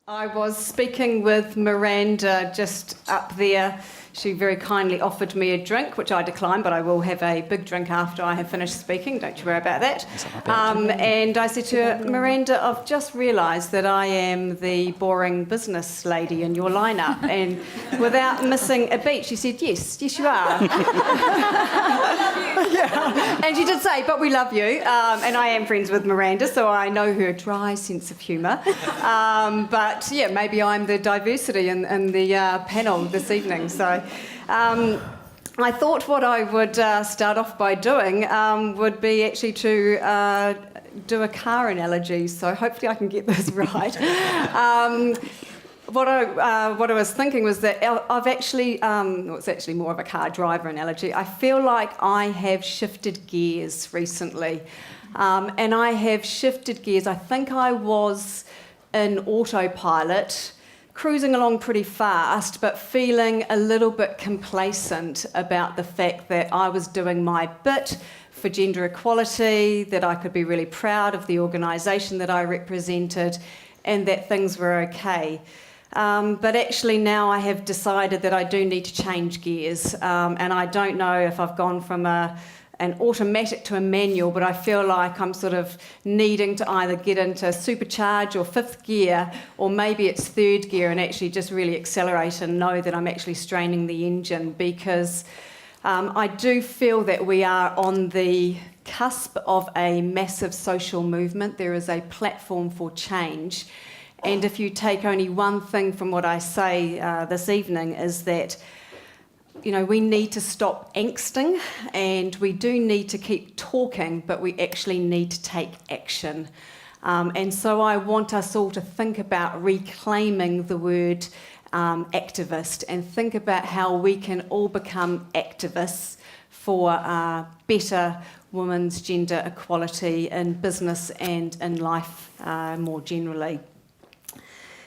I was speaking with Miranda just up there. She very kindly offered me a drink, which I declined, but I will have a big drink after I have finished speaking. Don't you worry about that. And I said to her, Miranda, I've just realised that I am the boring business lady in your lineup. And without missing a beat, she said, yes, you are. Yeah. And she did say, but we love you. And I am friends with Miranda, so I know her dry sense of humour. But yeah, maybe I'm the diversity in the panel this evening. So I thought what I would start off by doing would be actually to do a car analogy. So hopefully I can get this right. What I was thinking was that I've actually, it's actually more of a car driver analogy. I feel like I have shifted gears recently. And I have shifted gears. I think I was in autopilot, cruising along pretty fast, but feeling a little bit complacent about the fact that I was doing my bit for gender equality, that I could be really proud of the organisation that I represented, and that things were okay. But actually now I have decided that I do need to change gears, and I don't know if I've gone from an automatic to a manual, but I feel like I'm sort of needing to either get into supercharge or fifth gear, or maybe it's third gear, and actually just really accelerate and know that I'm actually straining the engine, because I do feel that we are on the cusp of a massive social movement. There is a platform for change. And if you take only one thing from what I say this evening, is that we need to stop angsting, and we do need to keep talking, but we actually need to take action. And so I want us all to think about reclaiming the word activist, and think about how we can all become activists for better women's gender equality in business and in life more generally.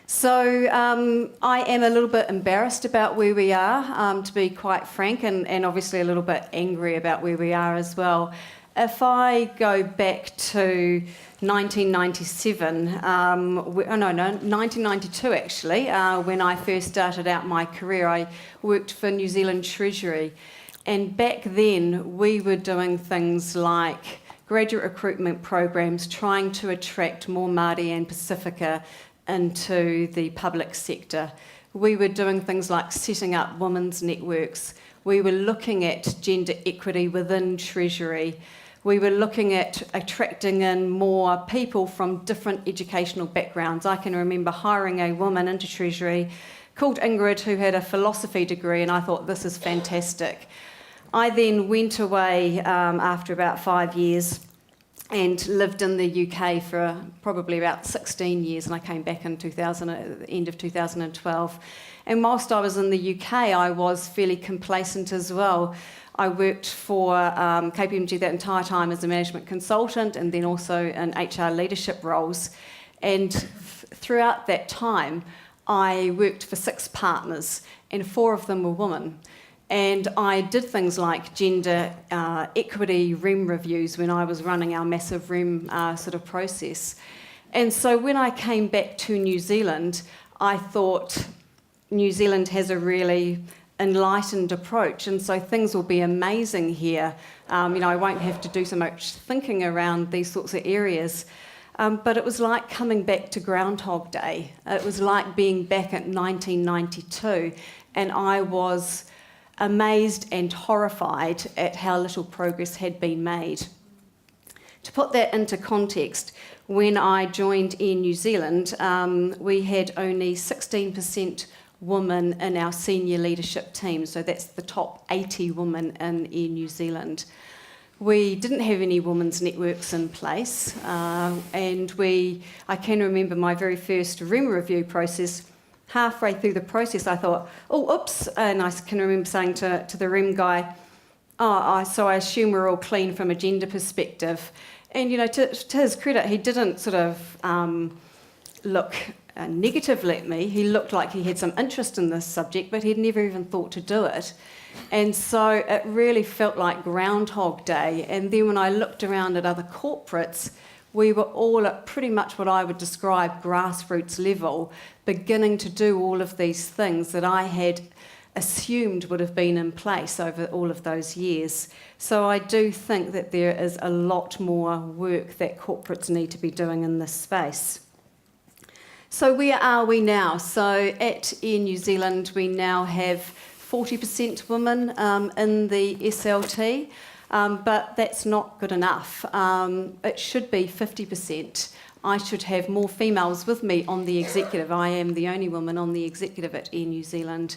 So I am a little bit embarrassed about where we are, to be quite frank, and obviously a little bit angry about where we are as well. If I go back to 1997, 1992 actually, when I first started out my career, I worked for New Zealand Treasury. And back then we were doing things like graduate recruitment programs, trying to attract more Māori and Pacifica into the public sector. We were doing things like setting up women's networks. We were looking at gender equity within Treasury. We were looking at attracting in more people from different educational backgrounds. I can remember hiring a woman into Treasury called Ingrid, who had a philosophy degree, and I thought, this is fantastic. I then went away after about 5 years and lived in the UK for probably about 16 years, and I came back in at the end of 2012. And whilst I was in the UK, I was fairly complacent as well. I worked for KPMG that entire time as a management consultant, and then also in HR leadership roles. And throughout that time, I worked for 6 partners, and 4 of them were women. And I did things like gender equity REM reviews when I was running our massive REM sort of process. And so when I came back to New Zealand, I thought New Zealand has a really enlightened approach, and so things will be amazing here. I won't have to do so much thinking around these sorts of areas. But it was like coming back to Groundhog Day. It was like being back at 1992, and I was amazed and horrified at how little progress had been made. To put that into context, when I joined Air New Zealand, we had only 16% women in our senior leadership team, so that's the top 80 women in Air New Zealand. We didn't have any women's networks in place, and I can remember my very first REM review process. Halfway through the process, I thought, oh, oops, and I can remember saying to the REM guy, so I assume we're all clean from a gender perspective. And, to his credit, he didn't sort of look negatively at me. He looked like he had some interest in this subject, but he'd never even thought to do it. And so it really felt like Groundhog Day. And then when I looked around at other corporates, we were all at pretty much what I would describe grassroots level, beginning to do all of these things that I had assumed would have been in place over all of those years. So I do think that there is a lot more work that corporates need to be doing in this space. So where are we now? So at Air New Zealand, we now have 40% women in the SLT, but that's not good enough. It should be 50%. I should have more females with me on the executive. I am the only woman on the executive at Air New Zealand.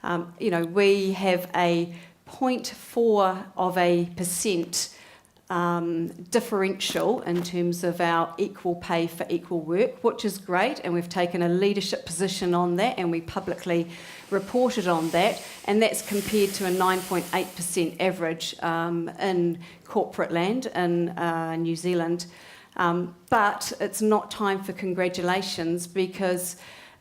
We have a 0.4% differential in terms of our equal pay for equal work, which is great, and we've taken a leadership position on that, and we publicly reported on that, and that's compared to a 9.8% average in corporate land in New Zealand. But it's not time for congratulations, because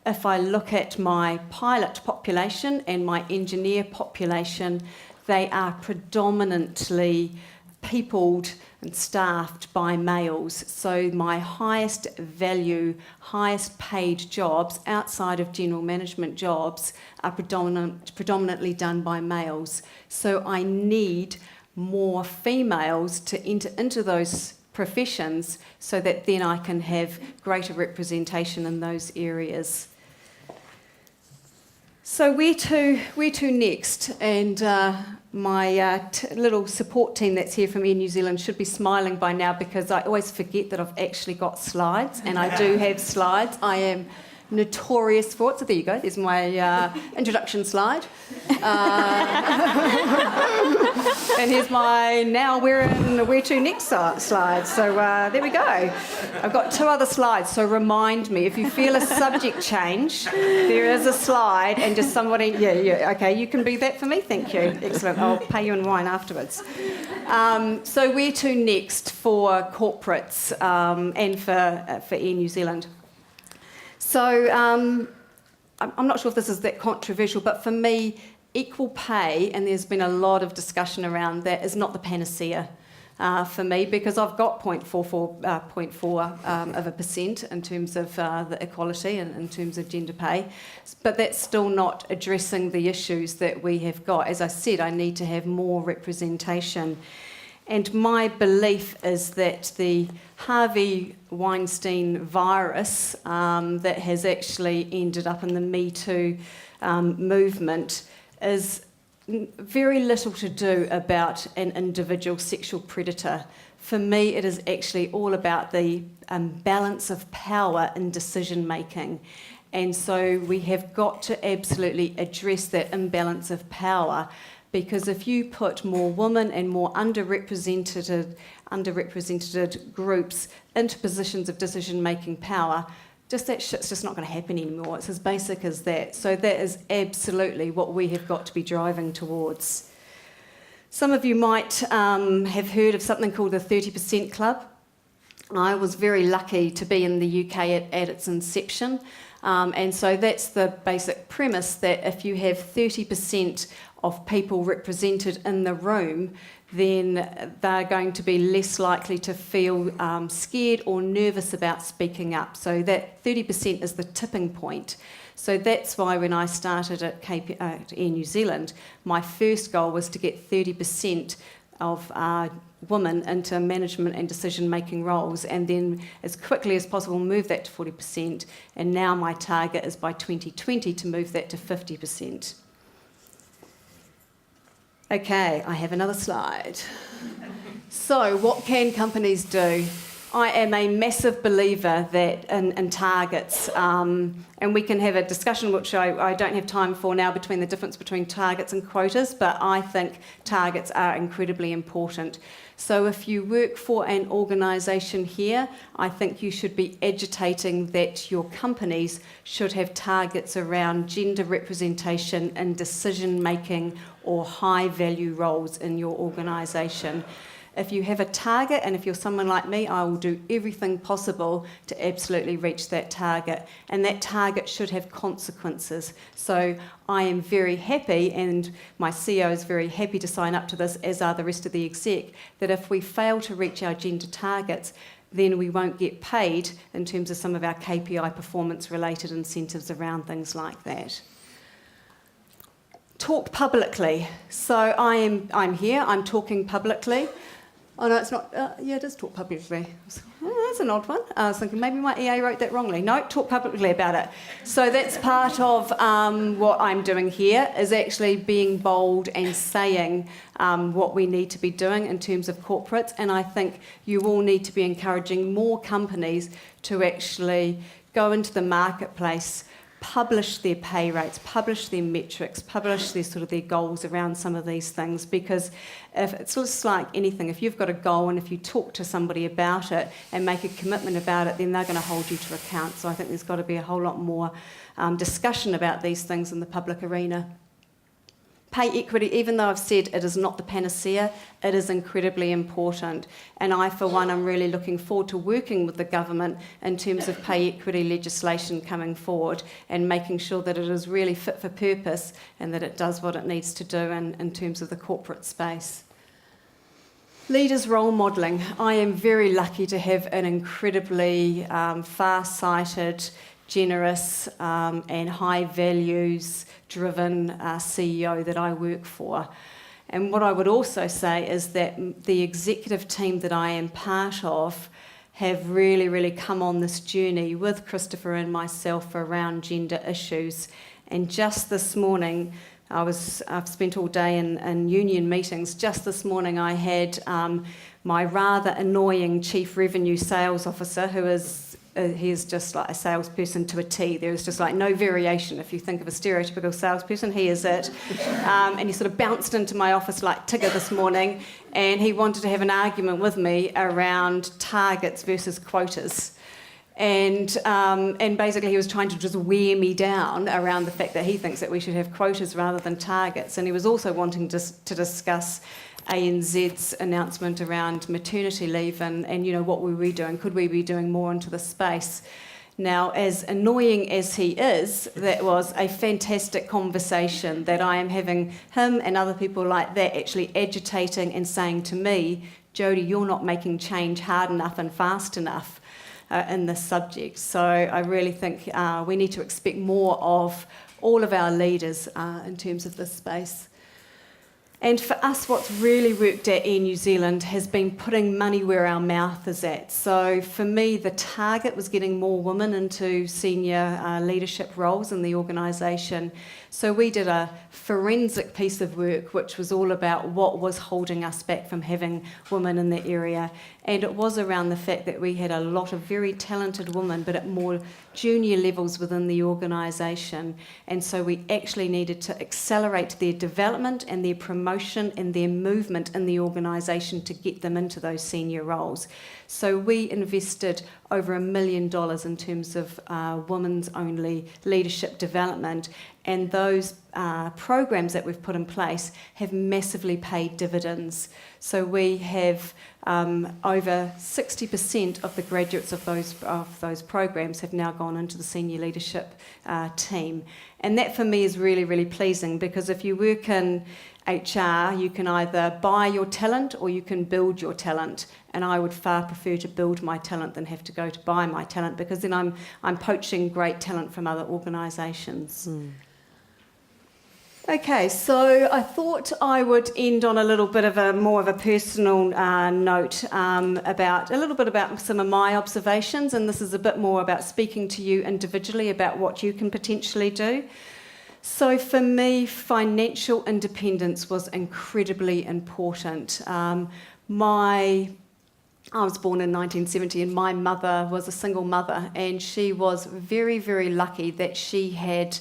if I look at my pilot population and my engineer population, they are predominantly peopled and staffed by males. So my highest value, highest paid jobs outside of general management jobs are predominantly done by males. So I need more females to enter into those professions so that then I can have greater representation in those areas. So where to next? And my little support team that's here from Air New Zealand should be smiling by now, because I always forget that I've actually got slides, and I do have slides. I am notorious for it. So there you go, there's my introduction slide. And here's my now where to next slide. So there we go. I've got 2 other slides, so remind me. If you feel a subject change, there is a slide, and just somebody, okay, you can be that for me, thank you. Excellent, I'll pay you in wine afterwards. So where to next for corporates and for Air New Zealand? So I'm not sure if this is that controversial, but for me, equal pay, and there's been a lot of discussion around that, is not the panacea for me, because I've got 0.4% in terms of the equality and in terms of gender pay, but that's still not addressing the issues that we have got. As I said, I need to have more representation. And my belief is that the Harvey Weinstein virus that has actually ended up in the Me Too movement is very little to do about an individual sexual predator. For me, it is actually all about the balance of power in decision making. And so we have got to absolutely address that imbalance of power, because if you put more women and more underrepresented groups into positions of decision-making power, just that shit's just not going to happen anymore. It's as basic as that. So that is absolutely what we have got to be driving towards. Some of you might have heard of something called the 30% Club. I was very lucky to be in the UK at its inception. And so that's the basic premise, that if you have 30% of people represented in the room, then they're going to be less likely to feel scared or nervous about speaking up. So that 30% is the tipping point. So that's why when I started at Air New Zealand, my first goal was to get 30% of women into management and decision-making roles, and then as quickly as possible move that to 40%, and now my target is by 2020 to move that to 50%. Okay, I have another slide. So what can companies do? I am a massive believer that in targets, and we can have a discussion, which I don't have time for now, between the difference between targets and quotas, but I think targets are incredibly important. So if you work for an organisation here, I think you should be agitating that your companies should have targets around gender representation in decision-making or high-value roles in your organisation. If you have a target, and if you're someone like me, I will do everything possible to absolutely reach that target. And that target should have consequences. So I am very happy, and my CEO is very happy to sign up to this, as are the rest of the exec, that if we fail to reach our gender targets, then we won't get paid in terms of some of our KPI performance-related incentives around things like that. Talk publicly. So I'm here, I'm talking publicly. Oh no, it's not, yeah, it is talk publicly. That's an odd one. I was thinking maybe my EA wrote that wrongly. No, talk publicly about it. So that's part of what I'm doing here, is actually being bold and saying what we need to be doing in terms of corporates. And I think you all need to be encouraging more companies to actually go into the marketplace, publish their pay rates, publish their metrics, publish their goals around some of these things, because if it's just like anything, if you've got a goal and if you talk to somebody about it and make a commitment about it, then they're going to hold you to account. So I think there's got to be a whole lot more discussion about these things in the public arena. Pay equity, even though I've said it is not the panacea, it is incredibly important. And I, for one, am really looking forward to working with the government in terms of pay equity legislation coming forward and making sure that it is really fit for purpose and that it does what it needs to do in terms of the corporate space. Leaders role modelling. I am very lucky to have an incredibly far-sighted, generous and high values driven CEO that I work for. And what I would also say is that the executive team that I am part of have really, really come on this journey with Christopher and myself around gender issues. And just this morning, I've spent all day in union meetings. Just this morning I had my rather annoying Chief Revenue Sales Officer, who is he is just like a salesperson to a T. There is just like no variation. If you think of a stereotypical salesperson, he is it. And he sort of bounced into my office like Tigger this morning, and he wanted to have an argument with me around targets versus quotas. And basically he was trying to just wear me down around the fact that he thinks that we should have quotas rather than targets. And he was also wanting to discuss ANZ's announcement around maternity leave and you know, what were we doing? Could we be doing more into the space? Now, as annoying as he is, that was a fantastic conversation that I am having him and other people like that actually agitating and saying to me, Jodie, you're not making change hard enough and fast enough in this subject. So I really think we need to expect more of all of our leaders in terms of this space. And for us, what's really worked at Air New Zealand has been putting money where our mouth is at. So for me, the target was getting more women into senior leadership roles in the organisation. So we did a forensic piece of work which was all about what was holding us back from having women in the area. And it was around the fact that we had a lot of very talented women, but at more junior levels within the organisation. And so we actually needed to accelerate their development and their promotion and their movement in the organisation to get them into those senior roles. So we invested over $1 million in terms of women's only leadership development, and those programs that we've put in place have massively paid dividends. So we have over 60% of the graduates of those programs have now gone into the senior leadership team. And that for me is really, really pleasing, because if you work in HR, you can either buy your talent or you can build your talent. And I would far prefer to build my talent than have to go to buy my talent, because then I'm poaching great talent from other organisations. Okay, so I thought I would end on a little bit of more of a personal note about a little bit about some of my observations, and this is a bit more about speaking to you individually about what you can potentially do. So for me, financial independence was incredibly important. I was born in 1970, and my mother was a single mother, and she was very, very lucky that she had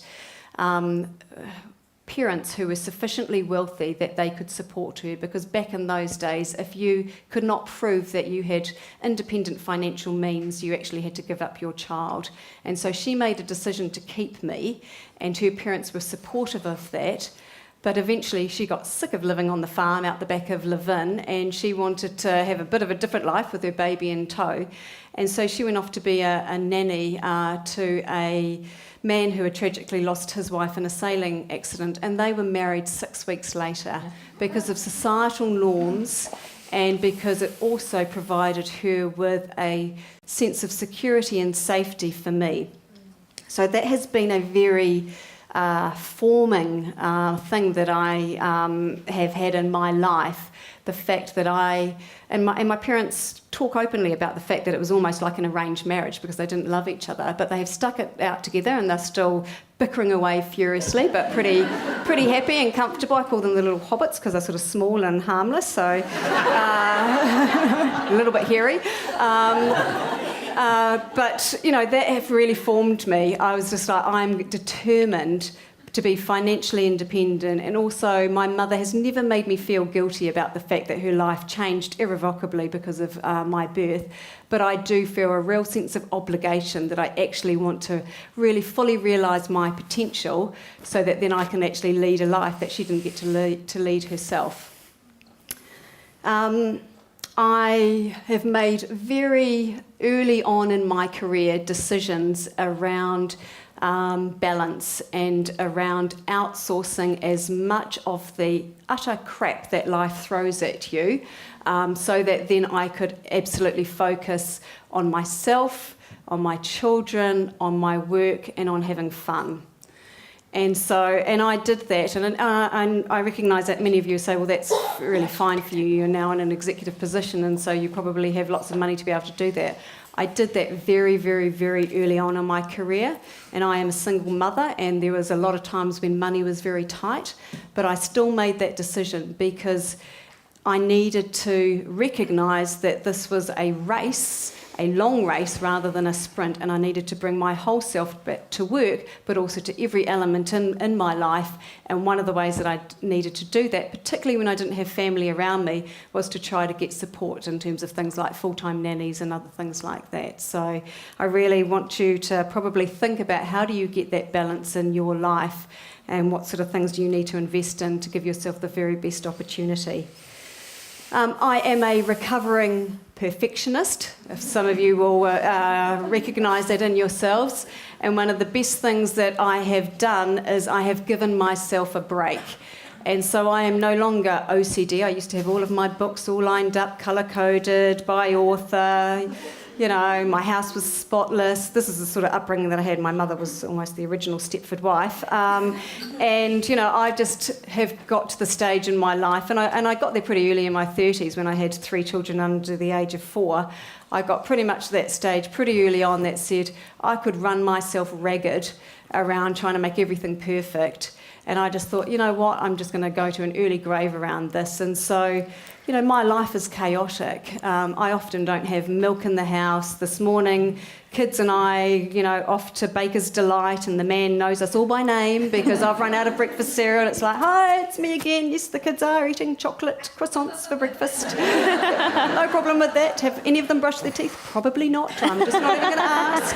parents who were sufficiently wealthy that they could support her, because back in those days, if you could not prove that you had independent financial means, you actually had to give up your child. And so she made a decision to keep me, and her parents were supportive of that. But eventually she got sick of living on the farm out the back of Levin, and she wanted to have a bit of a different life with her baby in tow. And so she went off to be a nanny to a man who had tragically lost his wife in a sailing accident, and they were married 6 weeks later because of societal norms and because it also provided her with a sense of security and safety for me. So that has been a very forming thing that I have had in my life. The fact that my parents talk openly about the fact that it was almost like an arranged marriage because they didn't love each other, but they have stuck it out together and they're still bickering away furiously, but pretty happy and comfortable. I call them the little hobbits because they're sort of small and harmless, so a little bit hairy. But, that have really formed me. I was just like, I'm determined to be financially independent, and also my mother has never made me feel guilty about the fact that her life changed irrevocably because of my birth, but I do feel a real sense of obligation that I actually want to really fully realise my potential so that then I can actually lead a life that she didn't get to lead herself. I have made very early on in my career decisions around balance and around outsourcing as much of the utter crap that life throws at you, so that then I could absolutely focus on myself, on my children, on my work, and on having fun. And I did that, and I recognise that many of you say, well, that's really fine for you, you're now in an executive position, and so you probably have lots of money to be able to do that. I did that very, very, very early on in my career, and I am a single mother, and there was a lot of times when money was very tight, but I still made that decision because I needed to recognise that this was a race, a long race rather than a sprint, and I needed to bring my whole self back to work, but also to every element in my life. And one of the ways that I needed to do that, particularly when I didn't have family around me, was to try to get support in terms of things like full-time nannies and other things like that. So I really want you to probably think about how do you get that balance in your life, and what sort of things do you need to invest in to give yourself the very best opportunity. I am a recovering perfectionist, if some of you will recognise that in yourselves, and one of the best things that I have done is I have given myself a break. And so I am no longer OCD. I used to have all of my books all lined up, colour-coded, by author. My house was spotless. This is the sort of upbringing that I had. My mother was almost the original Stepford wife. I just have got to the stage in my life, and I got there pretty early in my 30s when I had 3 children under the age of 4. I got pretty much to that stage pretty early on that said I could run myself ragged around trying to make everything perfect. And I just thought, you know what, I'm just going to go to an early grave around this. And so, my life is chaotic. I often don't have milk in the house. This morning, kids and I, off to Baker's Delight, and the man knows us all by name because I've run out of breakfast cereal. It's like, hi, it's me again. Yes, the kids are eating chocolate croissants for breakfast. No problem with that. Have any of them brushed their teeth? Probably not. I'm just not even going to ask.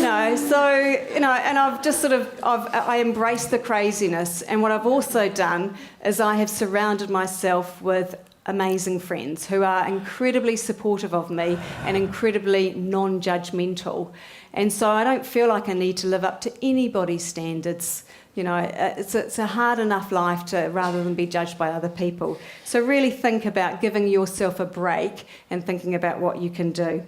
No, so, and I've just I embraced the craziness. And what I've also done is I have surrounded myself with amazing friends who are incredibly supportive of me and incredibly non-judgmental. And so I don't feel like I need to live up to anybody's standards. It's a hard enough life rather than be judged by other people. So really think about giving yourself a break and thinking about what you can do.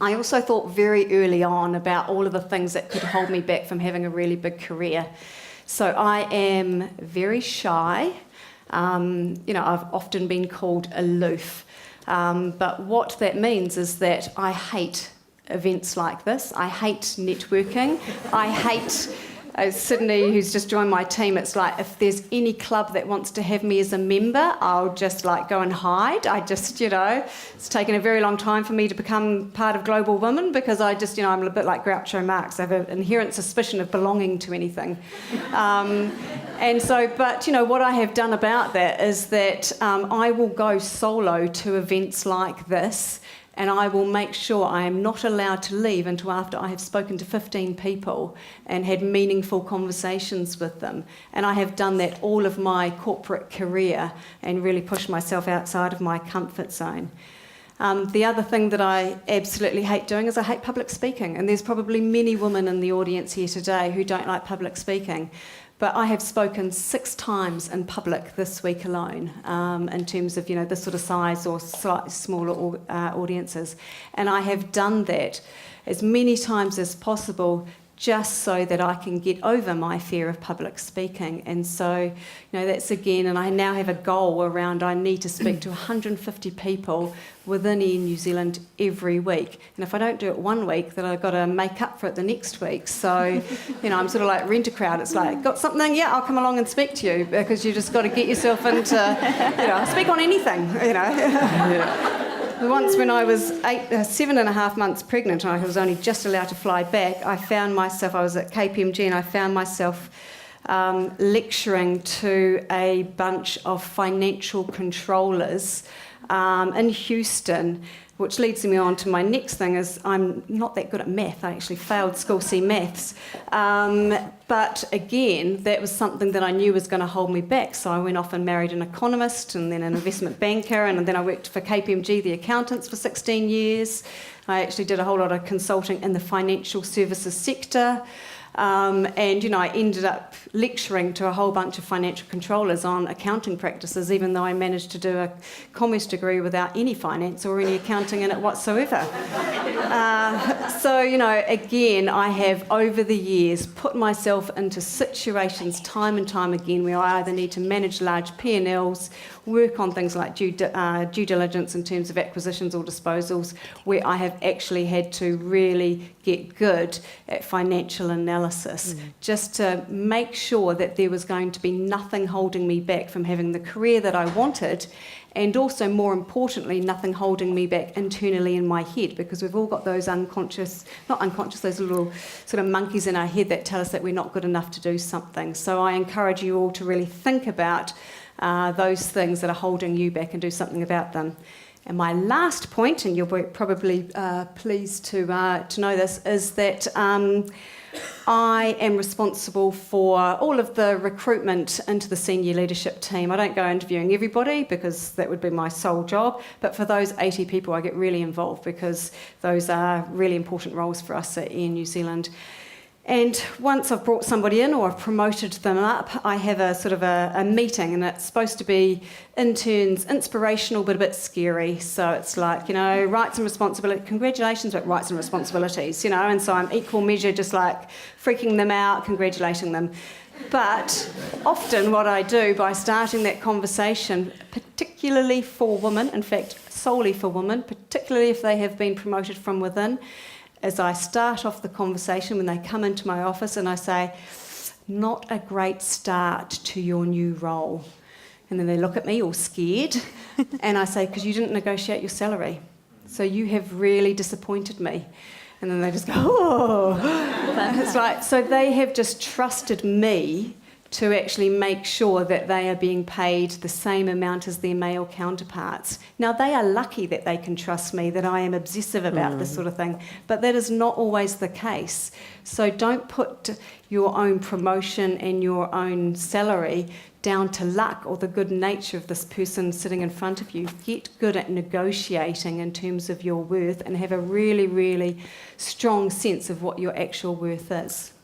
I also thought very early on about all of the things that could hold me back from having a really big career. So I am very shy. I've often been called aloof. But what that means is that I hate events like this. I hate networking. I hate Sydney, who's just joined my team. It's like if there's any club that wants to have me as a member, I'll just go and hide. It's taken a very long time for me to become part of Global Women because I'm a bit like Groucho Marx. I have an inherent suspicion of belonging to anything. What I have done about that is that I will go solo to events like this, and I will make sure I am not allowed to leave until after I have spoken to 15 people and had meaningful conversations with them. And I have done that all of my corporate career and really pushed myself outside of my comfort zone. The other thing that I absolutely hate doing is I hate public speaking. And there's probably many women in the audience here today who don't like public speaking. But I have spoken 6 times in public this week alone, in terms of, this sort of size or slightly smaller audiences. And I have done that as many times as possible just so that I can get over my fear of public speaking. And so, that's again, and I now have a goal around I need to speak to 150 people within New Zealand every week. And if I don't do it one week, then I've got to make up for it the next week. So, I'm sort of like rent a crowd. It's like, got something? Yeah, I'll come along and speak to you, because you just got to get yourself into, speak on anything, Yeah. Once when I was 7.5 months pregnant and I was only just allowed to fly back, I was at KPMG and I found myself lecturing to a bunch of financial controllers in Houston, which leads me on to my next thing is I'm not that good at math. I actually failed School C maths. But again, that was something that I knew was going to hold me back. So I went off and married an economist and then an investment banker, and then I worked for KPMG, the accountants, for 16 years. I actually did a whole lot of consulting in the financial services sector. And, I ended up lecturing to a whole bunch of financial controllers on accounting practices, even though I managed to do a commerce degree without any finance or any accounting in it whatsoever. So, again, I have over the years put myself into situations time and time again where I either need to manage large P&Ls, work on things like due diligence in terms of acquisitions or disposals, where I have actually had to really get good at financial analysis, just to make sure that there was going to be nothing holding me back from having the career that I wanted, and also, more importantly, nothing holding me back internally in my head, because we've all got those those little sort of monkeys in our head that tell us that we're not good enough to do something. So I encourage you all to really think about those things that are holding you back and do something about them. And my last point, and you'll be probably pleased to know this, is that I am responsible for all of the recruitment into the senior leadership team. I don't go interviewing everybody because that would be my sole job, but for those 80 people I get really involved because those are really important roles for us at New Zealand. And once I've brought somebody in or I've promoted them up, I have a sort of a meeting, and it's supposed to be, in turns, inspirational but a bit scary. So it's like, rights and responsibilities, congratulations, but rights and responsibilities, and so I'm equal measure just like freaking them out, congratulating them. But often what I do by starting that conversation, particularly for women, in fact, solely for women, particularly if they have been promoted from within, as I start off the conversation when they come into my office and I say, not a great start to your new role. And then they look at me all scared and I say, because you didn't negotiate your salary. So you have really disappointed me. And then they just go, oh. It's like, so they have just trusted me to actually make sure that they are being paid the same amount as their male counterparts. Now, they are lucky that they can trust me, that I am obsessive about this sort of thing, but that is not always the case. So don't put your own promotion and your own salary down to luck or the good nature of this person sitting in front of you. Get good at negotiating in terms of your worth and have a really, really strong sense of what your actual worth is.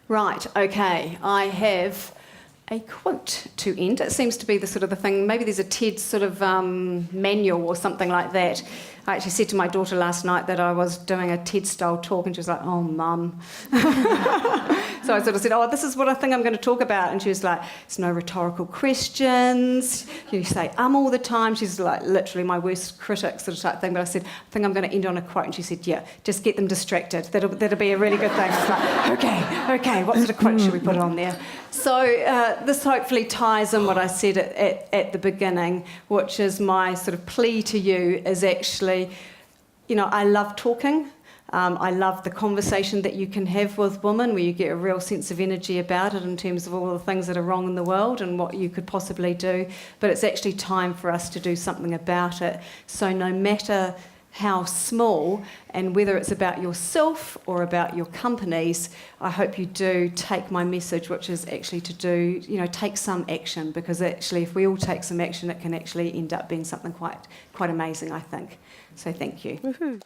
Right, okay, I have a quote to end. It seems to be the sort of the thing, maybe there's a TED sort of manual or something like that. I actually said to my daughter last night that I was doing a TED-style talk, and she was like, oh, Mum. So I sort of said, oh, this is what I think I'm going to talk about. And she was like, it's no rhetorical questions. You say all the time. She's like literally my worst critic sort of type thing. But I said, I think I'm going to end on a quote. And she said, yeah, just get them distracted. That'll be a really good thing. I was like, okay, what sort of quote should we put on there? So this hopefully ties in what I said at the beginning, which is my sort of plea to you is actually, I love talking. I love the conversation that you can have with women where you get a real sense of energy about it in terms of all the things that are wrong in the world and what you could possibly do. But it's actually time for us to do something about it. So no matter how small, and whether it's about yourself or about your companies, I hope you do take my message, which is actually to do, take some action, because actually if we all take some action, it can actually end up being something quite amazing, I think. So thank you. Woohoo.